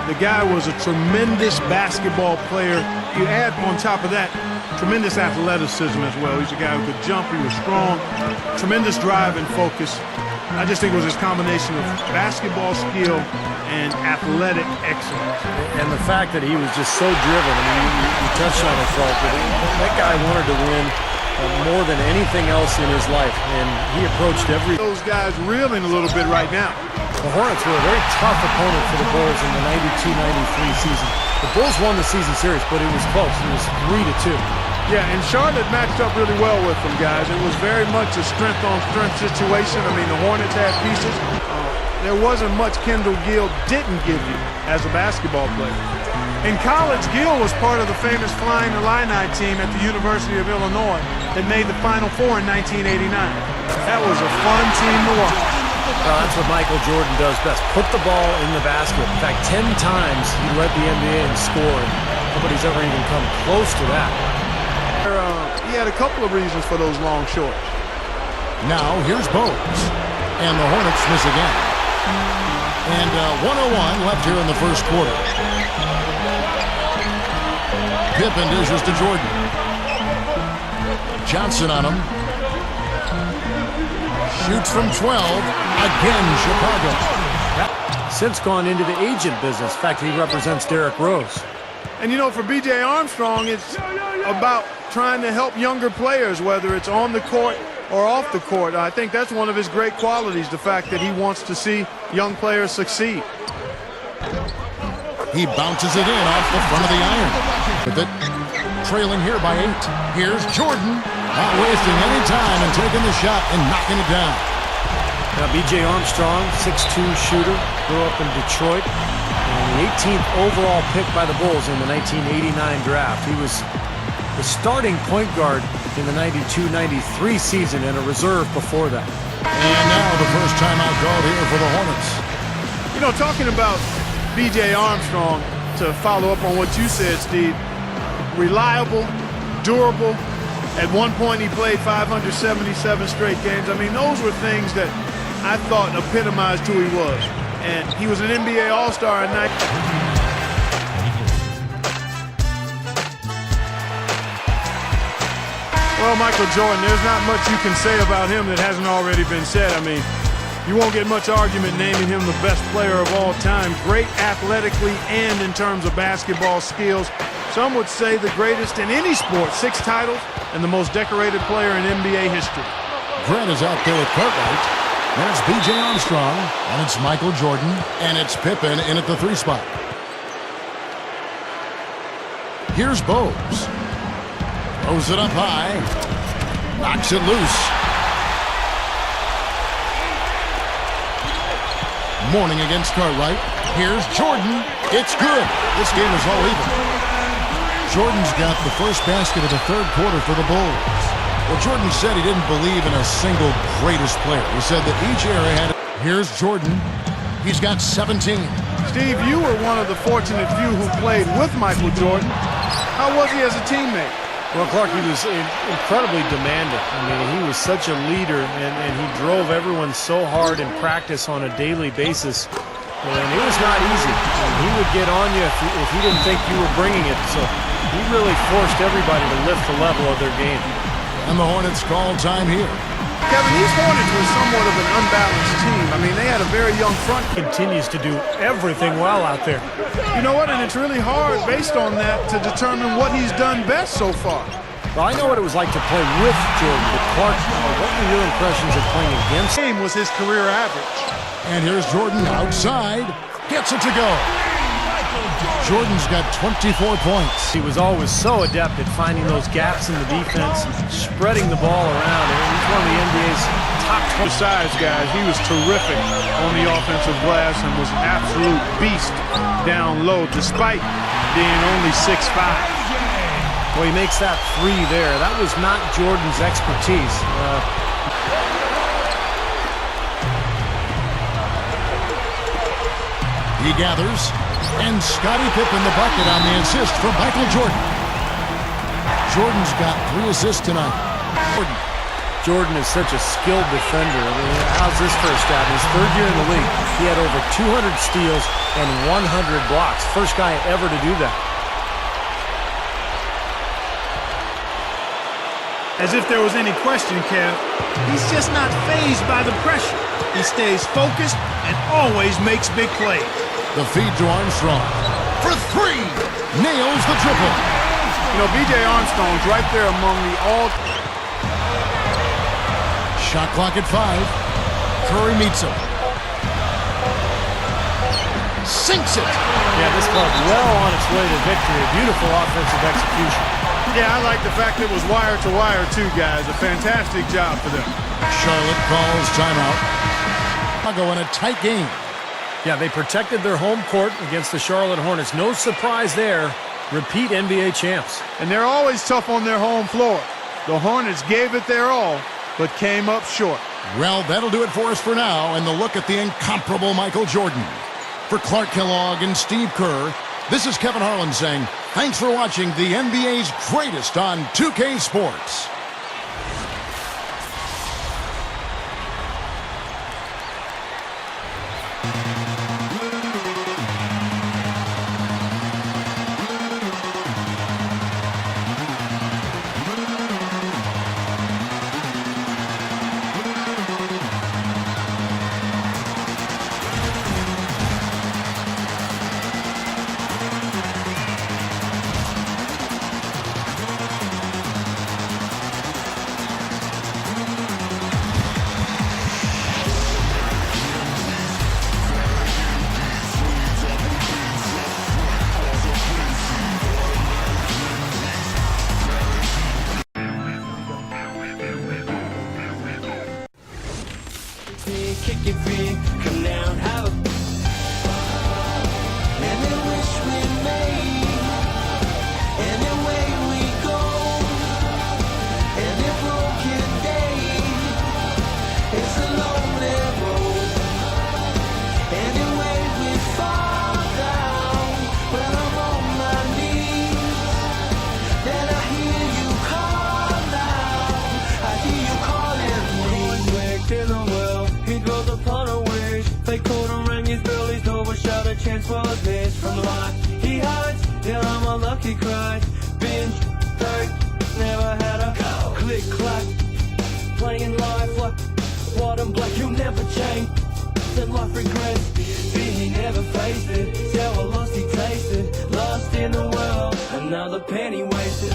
The guy was a tremendous basketball player. You add on top of that, tremendous athleticism as well. He's a guy who could jump, he was strong, tremendous drive and focus. I just think it was his combination of basketball skill and athletic excellence. And the fact that he was just so driven, I mean, you touched on it, Clark, but that guy wanted to win more than anything else in his life, and he approached every... Those guys reeling a little bit right now. The Hornets were a very tough opponent for the Bulls in the 92-93 season. The Bulls won the season series, but it was close. It was 3-2. Yeah, and Charlotte matched up really well with them, guys. It was very much a strength-on-strength situation. I mean, the Hornets had pieces. There wasn't much Kendall Gill didn't give you as a basketball player. In college, Gill was part of the famous Flying Illini team at the University of Illinois that made the Final Four in 1989. That was a fun team to watch. Well, that's what Michael Jordan does best. Put the ball in the basket. In fact, 10 times he led the NBA in scoring. Nobody's ever even come close to that. He had a couple of reasons for those long shorts. Now, here's Bowes. And the Hornets miss again. And 1:01 left here in the first quarter. Pippen dishes to Jordan. Johnson on him. Shoots from 12. Again, Chicago. Since gone into the agent business. In fact, he represents Derrick Rose. And, you know, for B.J. Armstrong, it's about trying to help younger players, whether it's on the court or off the court. I think that's one of his great qualities, the fact that he wants to see young players succeed. He bounces it in off the front of the iron. With it, trailing here by 8. Here's Jordan, not wasting any time and taking the shot and knocking it down. Now, B.J. Armstrong, 6'2" shooter, grew up in Detroit, and the 18th overall pick by the Bulls in the 1989 draft. He was the starting point guard in the 92-93 season and a reserve before that. And now the first timeout called here for the Hornets. You know, talking about B.J. Armstrong, to follow up on what you said, Steve, reliable, durable. At one point, he played 577 straight games. I mean, those were things that I thought epitomized who he was. And he was an NBA All-Star at night. Well, Michael Jordan, there's not much you can say about him that hasn't already been said. I mean, you won't get much argument naming him the best player of all time. Great athletically and in terms of basketball skills. Some would say the greatest in any sport. 6 titles and the most decorated player in NBA history. Grant is out there at Cartwright. And it's B.J. Armstrong, and it's Michael Jordan, and it's Pippen in at the 3 spot. Here's Bowes. Throws it up high. Knocks it loose. Mourning against Cartwright. Here's Jordan. It's good. This game is all even. Jordan's got the first basket of the third quarter for the Bulls. Well, Jordan said he didn't believe in a single greatest player. He said that each era had... Here's Jordan. He's got 17. Steve, you were one of the fortunate few who played with Michael Jordan. How was he as a teammate? Well, Clark, he was incredibly demanding. I mean, he was such a leader, and he drove everyone so hard in practice on a daily basis. And it was not easy. And he would get on you if he didn't think you were bringing it. So he really forced everybody to lift the level of their game. And the Hornets call time here. Kevin, these Hornets were somewhat of an unbalanced team. I mean, they had a very young front. Continues to do everything well out there. You know what? And it's really hard, based on that, to determine what he's done best so far. Well, I know what it was like to play with Jordan, but Clark, what were your impressions of playing against him? Game was his career average. And here's Jordan outside. Gets it to go. Jordan's got 24 points. He was always so adept at finding those gaps in the defense, spreading the ball around. He's one of the NBA's top 20 size guys. He was terrific on the offensive glass and was an absolute beast down low, despite being only 6'5". Well, he makes that 3 there. That was not Jordan's expertise. He gathers. And Scottie Pippen the bucket on the assist from Michael Jordan. Jordan's got 3 assists tonight. Jordan Jordan is such a skilled defender. I mean, how's this for a stat? His third year in the league, he had over 200 steals and 100 blocks. First guy ever to do that. As if there was any question, Kev, he's just not fazed by the pressure. He stays focused and always makes big plays. The feed to Armstrong. For three! Nails the triple. You know, B.J. Armstrong's right there among the all... Shot clock at 5. Curry meets him. Sinks it. Yeah, this club well on its way to victory. Beautiful offensive execution. Yeah, I like the fact it was wire to wire too, guys. A fantastic job for them. Charlotte calls timeout. Chicago in a tight game. Yeah, they protected their home court against the Charlotte Hornets. No surprise there. Repeat NBA champs. And they're always tough on their home floor. The Hornets gave it their all, but came up short. Well, that'll do it for us for now, and the look at the incomparable Michael Jordan. For Clark Kellogg and Steve Kerr, this is Kevin Harlan saying, thanks for watching the NBA's greatest on 2K Sports. Kick it free, come down, have a and I wish we made any way we go, any broken day, it's a lonely road, any way we fall down, when I'm on my knees, then I hear you call out, I hear you calling me. Quick in the well, he goes upon a wish. They called him, rang his bell, he's overshot a chance for this. From the light he hides, yeah, I'm a lucky cry. Binge, third, never had a go. Click, clack, playing life like white and black, you'll never change. Then life regrets, he never faced it. Sour lost he tasted, lost in the world, another penny wasted.